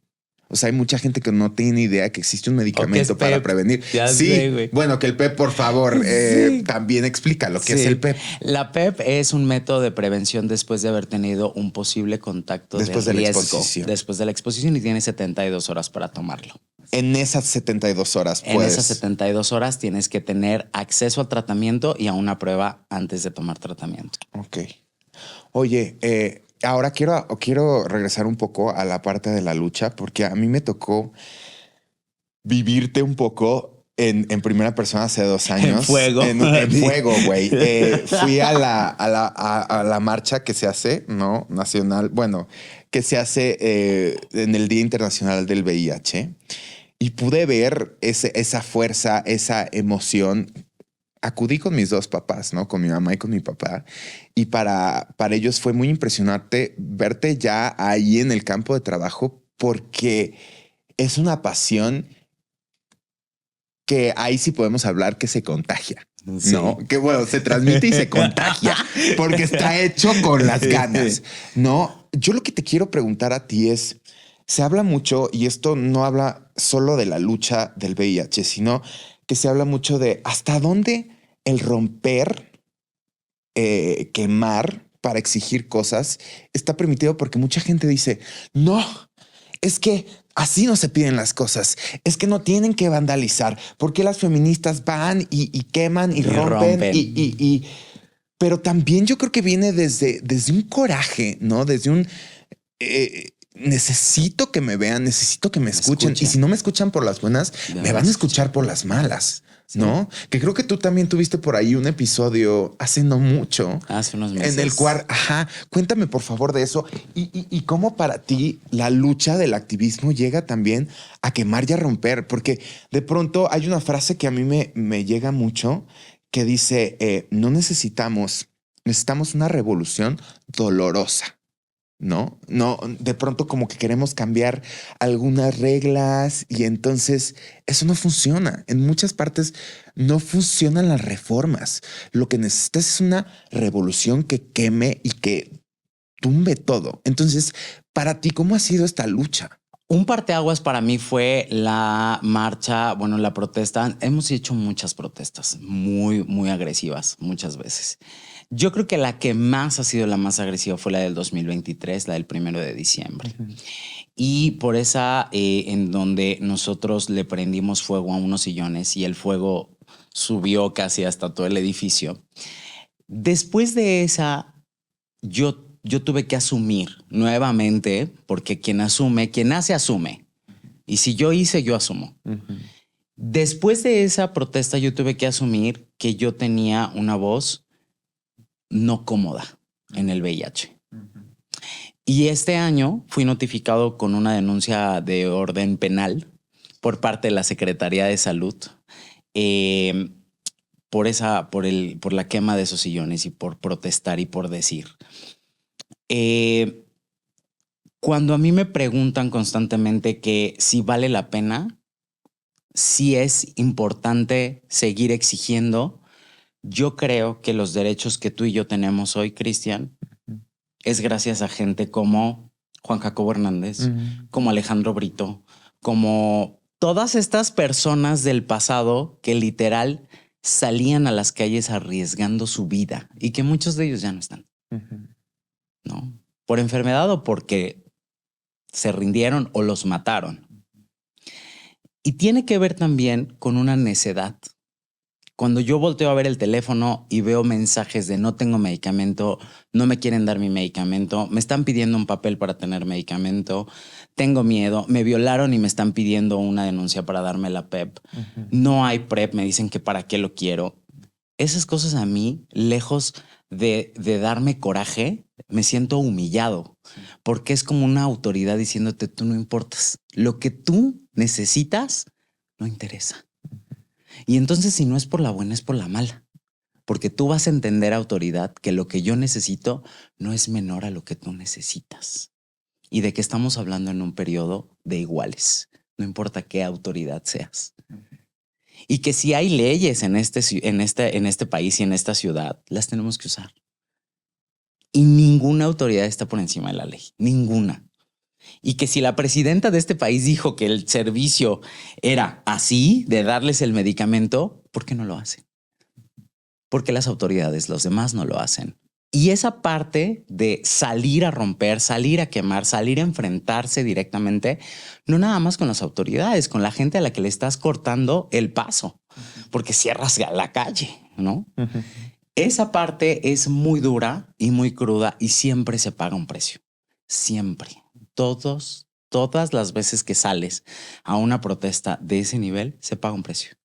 O sea, hay mucha gente que no tiene idea que existe un medicamento para prevenir. Ya sé, bueno, que el PEP, por favor, también explica lo que es el PEP. La PEP es un método de prevención después de haber tenido un posible contacto después de riesgo. Después de la exposición y tienes 72 horas para tomarlo. En esas 72 horas puedes. En esas 72 horas tienes que tener acceso al tratamiento y a una prueba antes de tomar tratamiento. Ok. Oye, ahora quiero regresar un poco a la parte de la lucha, porque a mí me tocó vivirte un poco en primera persona hace 2 años. En fuego. En fuego, güey. Fui a la marcha que se hace, ¿no? Nacional, bueno, que se hace en el Día Internacional del VIH. Y pude ver esa fuerza, esa emoción. Acudí con mis 2 papás, ¿no? Con mi mamá y con mi papá. Y para ellos fue muy impresionante verte ya ahí en el campo de trabajo, porque es una pasión que ahí sí podemos hablar que se contagia, sí. ¿no? Que bueno, se transmite y se contagia porque está hecho con las ganas, ¿no? Yo lo que te quiero preguntar a ti es, se habla mucho, y esto no habla solo de la lucha del VIH, sino que se habla mucho de hasta dónde el romper, quemar para exigir cosas está permitido, porque mucha gente dice, no, es que así no se piden las cosas. Es que no tienen que vandalizar. ¿Por qué las feministas van y queman y rompen? Pero también yo creo que viene desde un coraje, ¿no? Desde un necesito que me vean, necesito que me escuchen. Y si no me escuchan por las buenas, me van a escuchar por las malas. Sí. ¿No? Que creo que tú también tuviste por ahí un episodio hace no mucho. Hace unos meses. En el cual, cuéntame por favor de eso y cómo para ti la lucha del activismo llega también a quemar y a romper. Porque de pronto hay una frase que a mí me llega mucho que dice, no necesitamos una revolución dolorosa. No, de pronto como que queremos cambiar algunas reglas y entonces eso no funciona. En muchas partes no funcionan las reformas. Lo que necesitas es una revolución que queme y que tumbe todo. Entonces, para ti, ¿cómo ha sido esta lucha? Un parteaguas para mí fue la marcha, bueno, la protesta. Hemos hecho muchas protestas muy, muy agresivas, muchas veces. Yo creo que la que más ha sido la más agresiva fue la del 2023, la del 1 de diciembre. Uh-huh. Y por esa, en donde nosotros le prendimos fuego a unos sillones y el fuego subió casi hasta todo el edificio. Después de esa, yo tuve que asumir nuevamente, porque quien hace, asume. Y si yo hice, yo asumo. Uh-huh. Después de esa protesta, yo tuve que asumir que yo tenía una voz no cómoda en el VIH. Uh-huh. Y este año fui notificado con una denuncia de orden penal por parte de la Secretaría de Salud por la quema de esos sillones y por protestar y por decir. Cuando a mí me preguntan constantemente que si vale la pena, si es importante seguir exigiendo, yo creo que los derechos que tú y yo tenemos hoy, Cristian, es gracias a gente como Juan Jacobo Hernández, como Alejandro Brito, como todas estas personas del pasado que literal salían a las calles arriesgando su vida y que muchos de ellos ya no están. ¿No? Por enfermedad o porque se rindieron o los mataron. Y tiene que ver también con una necedad. Cuando yo volteo a ver el teléfono y veo mensajes de no tengo medicamento, no me quieren dar mi medicamento, me están pidiendo un papel para tener medicamento, tengo miedo, me violaron y me están pidiendo una denuncia para darme la PEP. Uh-huh. No hay PrEP, me dicen que para qué lo quiero. Esas cosas a mí, lejos de darme coraje, me siento humillado, porque es como una autoridad diciéndote tú no importas. Lo que tú necesitas no interesa. Y entonces si no es por la buena, es por la mala. Porque tú vas a entender, autoridad, que lo que yo necesito no es menor a lo que tú necesitas. Y de que estamos hablando en un periodo de iguales. No importa qué autoridad seas. Y que si hay leyes en este país y en esta ciudad, las tenemos que usar. Y ninguna autoridad está por encima de la ley. Ninguna. Y que si la presidenta de este país dijo que el servicio era así, de darles el medicamento, ¿por qué no lo hacen? Porque las autoridades, los demás, no lo hacen. Y esa parte de salir a romper, salir a quemar, salir a enfrentarse directamente, no nada más con las autoridades, con la gente a la que le estás cortando el paso, porque cierras la calle, ¿no? Uh-huh. Esa parte es muy dura y muy cruda y siempre se paga un precio. Siempre. Todas las veces que sales a una protesta de ese nivel, se paga un precio.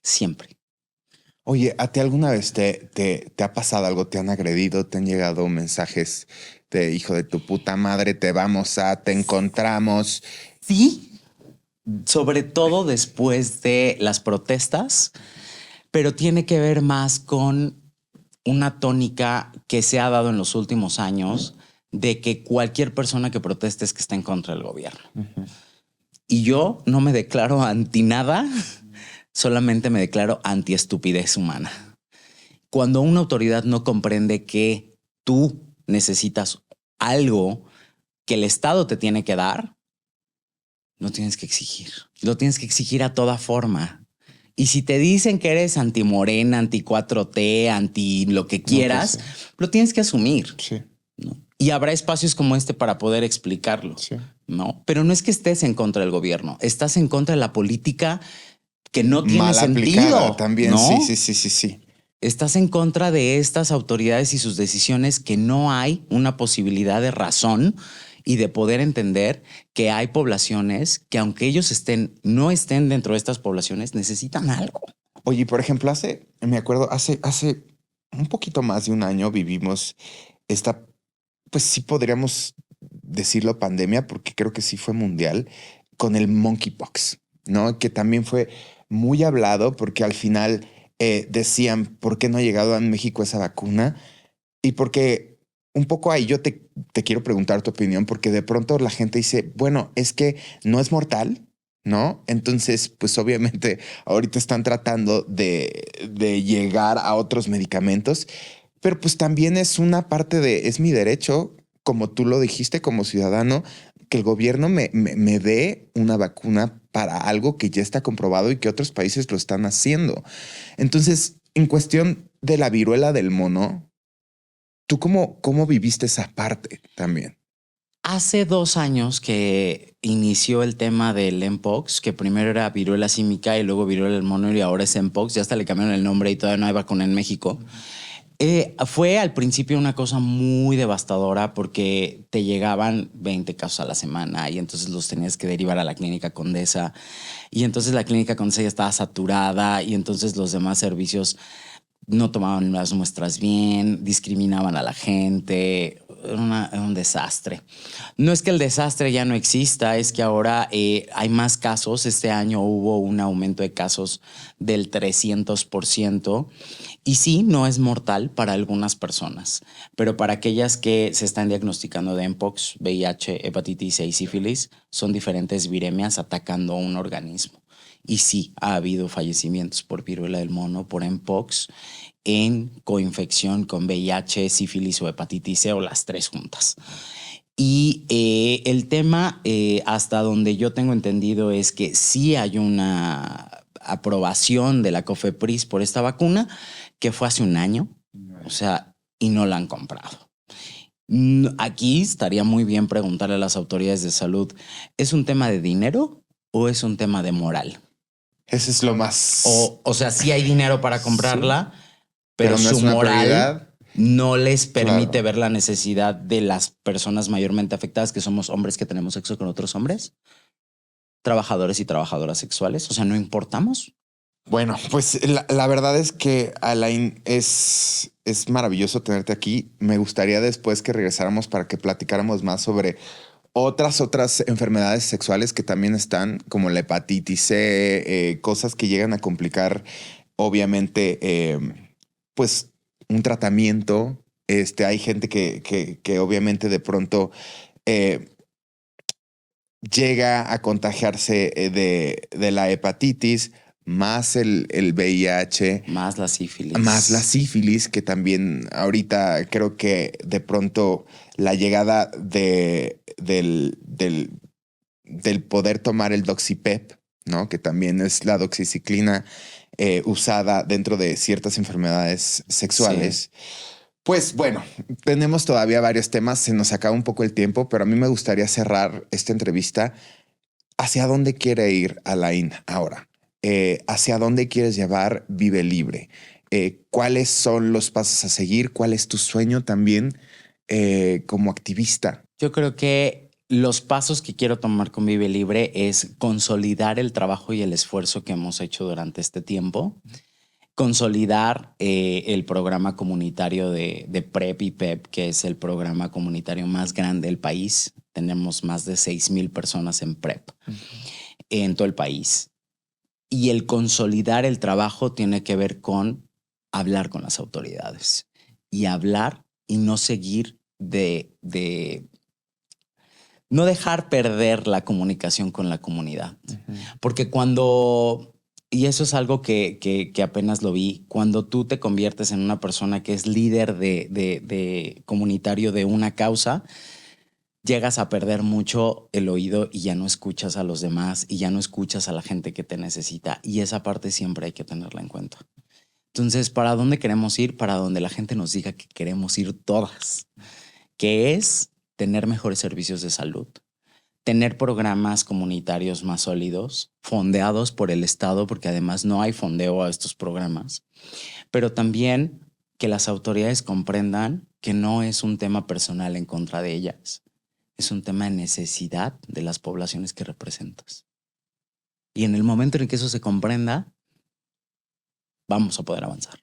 siempre. Oye, ¿a ti alguna vez te ha pasado algo? ¿Te han agredido? ¿Te han llegado mensajes de hijo de tu puta madre? Te encontramos. Sí, sobre todo después de las protestas, pero tiene que ver más con una tónica que se ha dado en los últimos años de que cualquier persona que proteste es que está en contra del gobierno. Y yo no me declaro anti nada, solamente me declaro anti estupidez humana. Cuando una autoridad no comprende que tú necesitas algo que el Estado te tiene que dar, no tienes que exigir. Lo tienes que exigir a toda forma. Y si te dicen que eres anti Morena, anti 4T, anti lo que quieras, lo tienes que asumir. Sí. ¿No? Y habrá espacios como este para poder explicarlo. Sí. ¿No? Pero no es que estés en contra del gobierno, estás en contra de la política que no tiene Mal sentido. aplicada también, ¿no? Sí. Estás en contra de estas autoridades y sus decisiones que no hay una posibilidad de razón y de poder entender que hay poblaciones que aunque ellos no estén dentro de estas poblaciones, necesitan algo. Oye, por ejemplo, me acuerdo, hace un poquito más de un año vivimos esta, pues sí podríamos decirlo pandemia, porque creo que sí fue mundial, con el monkeypox, ¿no? Que también fue muy hablado porque al final decían, ¿por qué no ha llegado a México esa vacuna? Y porque un poco ahí yo te quiero preguntar tu opinión, porque de pronto la gente dice, bueno, es que no es mortal, ¿no? Entonces, pues obviamente ahorita están tratando de llegar a otros medicamentos, pero pues también es una parte es mi derecho, como tú lo dijiste como ciudadano, que el gobierno me dé una vacuna para algo que ya está comprobado y que otros países lo están haciendo. Entonces, en cuestión de la viruela del mono, ¿tú cómo viviste esa parte también? Hace 2 años que inició el tema del Mpox, que primero era viruela símica y luego viruela del mono y ahora es Mpox, ya hasta le cambiaron el nombre y todavía no hay vacuna en México. Fue al principio una cosa muy devastadora porque te llegaban 20 casos a la semana y entonces los tenías que derivar a la clínica Condesa y entonces la clínica Condesa ya estaba saturada y entonces los demás servicios no tomaban las muestras bien, discriminaban a la gente, era un desastre. No es que el desastre ya no exista, es que ahora hay más casos. Este año hubo un aumento de casos del 300%. Y sí, no es mortal para algunas personas, pero para aquellas que se están diagnosticando de Mpox, VIH, hepatitis C y sífilis, son diferentes viremias atacando a un organismo. Y sí, ha habido fallecimientos por viruela del mono, por Mpox, en coinfección con VIH, sífilis o hepatitis C o las tres juntas. Y el tema, hasta donde yo tengo entendido, es que sí hay una aprobación de la COFEPRIS por esta vacuna, que fue hace un año, o sea, y no la han comprado. Aquí estaría muy bien preguntarle a las autoridades de salud, ¿es un tema de dinero o es un tema de moral? Ese es lo más... O sea, sí hay dinero para comprarla, sí, pero no su es una moral prioridad. No les permite Claro. ver la necesidad de las personas mayormente afectadas, que somos hombres que tenemos sexo con otros hombres, trabajadores y trabajadoras sexuales. O sea, no importamos. Bueno, pues la verdad es que, Alain, es maravilloso tenerte aquí. Me gustaría después que regresáramos para que platicáramos más sobre otras enfermedades sexuales que también están, como la hepatitis C, cosas que llegan a complicar, obviamente, pues un tratamiento. Hay gente que obviamente de pronto llega a contagiarse de la hepatitis, más el VIH. Más la sífilis. Más la sífilis, que también ahorita creo que de pronto la llegada del poder tomar el doxipep, ¿no? Que también es la doxiciclina usada dentro de ciertas enfermedades sexuales. Sí. Pues bueno, tenemos todavía varios temas, se nos acaba un poco el tiempo, pero a mí me gustaría cerrar esta entrevista. ¿Hacia dónde quiere ir Alain ahora? ¿Hacia dónde quieres llevar Vive Libre? ¿Cuáles son los pasos a seguir? ¿Cuál es tu sueño también como activista? Yo creo que los pasos que quiero tomar con Vive Libre es consolidar el trabajo y el esfuerzo que hemos hecho durante este tiempo, consolidar el programa comunitario de PrEP y PEP, que es el programa comunitario más grande del país. Tenemos más de 6,000 personas en PrEP en todo el país. Y el consolidar el trabajo tiene que ver con hablar con las autoridades y hablar y no seguir no dejar perder la comunicación con la comunidad. Porque y eso es algo que apenas lo vi, cuando tú te conviertes en una persona que es líder de comunitario de una causa, llegas a perder mucho el oído y ya no escuchas a los demás y ya no escuchas a la gente que te necesita. Y esa parte siempre hay que tenerla en cuenta. Entonces, ¿para dónde queremos ir? Para donde la gente nos diga que queremos ir todas, que es tener mejores servicios de salud, tener programas comunitarios más sólidos, fondeados por el Estado, porque además no hay fondeo a estos programas, pero también que las autoridades comprendan que no es un tema personal en contra de ellas, es un tema de necesidad de las poblaciones que representas. Y en el momento en que eso se comprenda, vamos a poder avanzar.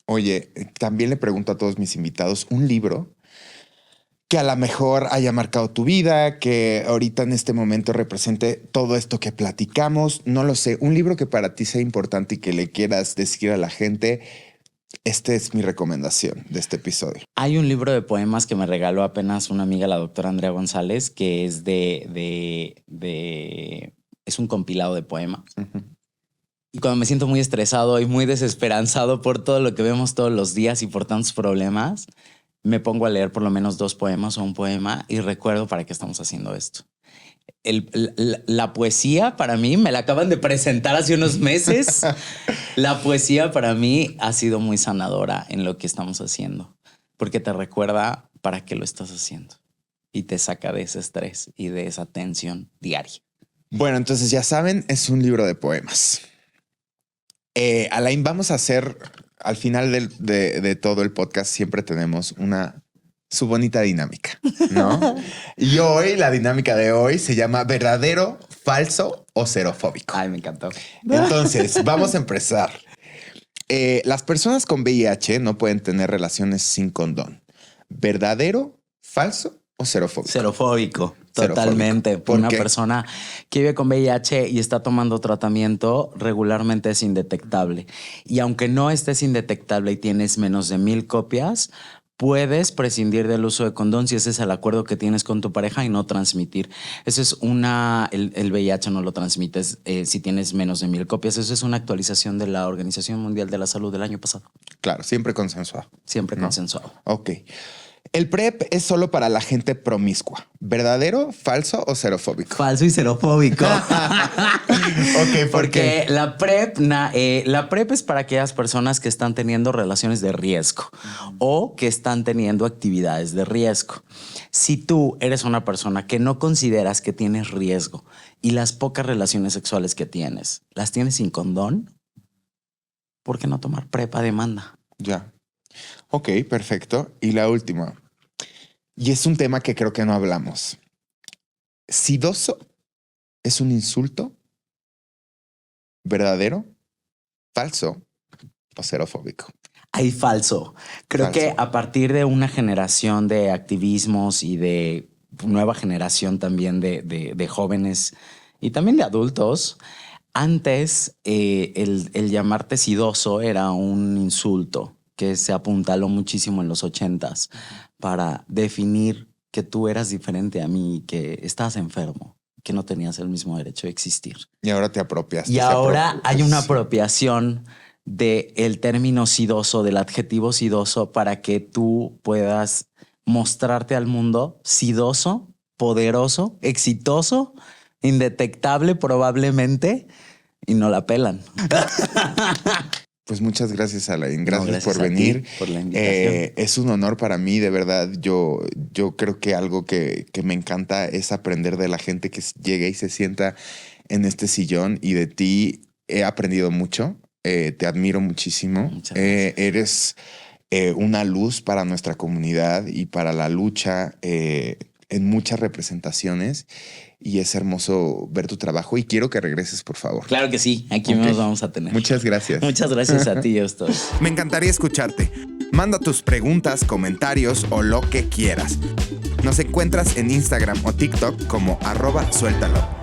Oye, también le pregunto a todos mis invitados un libro que a lo mejor haya marcado tu vida, que ahorita en este momento represente todo esto que platicamos. No lo sé, un libro que para ti sea importante y que le quieras decir a la gente. Esta es mi recomendación de este episodio. Hay un libro de poemas que me regaló apenas una amiga, la doctora Andrea González, que es es un compilado de poemas. Y cuando me siento muy estresado y muy desesperanzado por todo lo que vemos todos los días y por tantos problemas, me pongo a leer por lo menos 2 poemas o un poema y recuerdo para qué estamos haciendo esto. La poesía para mí, me la acaban de presentar hace unos meses. La poesía para mí ha sido muy sanadora en lo que estamos haciendo, porque te recuerda para qué lo estás haciendo y te saca de ese estrés y de esa tensión diaria. Bueno, entonces ya saben, es un libro de poemas. Alain, vamos a hacer al final de todo el podcast, siempre tenemos su bonita dinámica, ¿no? Y hoy, la dinámica de hoy se llama verdadero, falso o serofóbico. Ay, me encantó. Entonces, vamos a empezar. Las personas con VIH no pueden tener relaciones sin condón. ¿Verdadero, falso o serofóbico? Serofóbico, totalmente. ¿Por Una qué? persona que vive con VIH y está tomando tratamiento regularmente es indetectable. Y aunque no estés indetectable y tienes menos de 1,000 copias, puedes prescindir del uso de condón si ese es el acuerdo que tienes con tu pareja y no transmitir. Eso es el VIH no lo transmites si tienes menos de 1,000 copias. Eso es una actualización de la Organización Mundial de la Salud del año pasado. Claro, siempre consensuado. Siempre ¿no? consensuado. Ok. El PrEP es solo para la gente promiscua. ¿Verdadero, falso o serofóbico? Falso y serofóbico. Ok, ¿por qué? Porque la PrEP es para aquellas personas que están teniendo relaciones de riesgo o que están teniendo actividades de riesgo. Si tú eres una persona que no consideras que tienes riesgo y las pocas relaciones sexuales que tienes, las tienes sin condón, ¿por qué no tomar PrEP a demanda? Ya. Ok, perfecto. Y la última. Y es un tema que creo que no hablamos. ¿Sidoso es un insulto? ¿Verdadero, falso o serofóbico? Hay falso. Creo Falso. que a partir de una generación de activismos y de nueva generación también de jóvenes y también de adultos, antes el llamarte sidoso era un insulto que se apuntaló muchísimo en los 80s para definir que tú eras diferente a mí, que estabas enfermo, que no tenías el mismo derecho de existir. Y ahora te apropiaste. Y ahora hay una apropiación del término sidoso, del adjetivo sidoso, para que tú puedas mostrarte al mundo sidoso, poderoso, exitoso, indetectable probablemente, y no la pelan. Pues muchas gracias, Alain. Gracias, gracias por a ti venir. por la invitación. Es un honor para mí, de verdad. Yo creo que algo que me encanta es aprender de la gente que llega y se sienta en este sillón, y de ti he aprendido mucho. Te admiro muchísimo. Muchas gracias. Eres una luz para nuestra comunidad y para la lucha en muchas representaciones y es hermoso ver tu trabajo y quiero que regreses, por favor. Claro que sí, aquí Ok. nos vamos a tener. Muchas gracias. Muchas gracias a ti, Justo. Me encantaría escucharte. Manda tus preguntas, comentarios o lo que quieras. Nos encuentras en Instagram o TikTok como @suéltalo.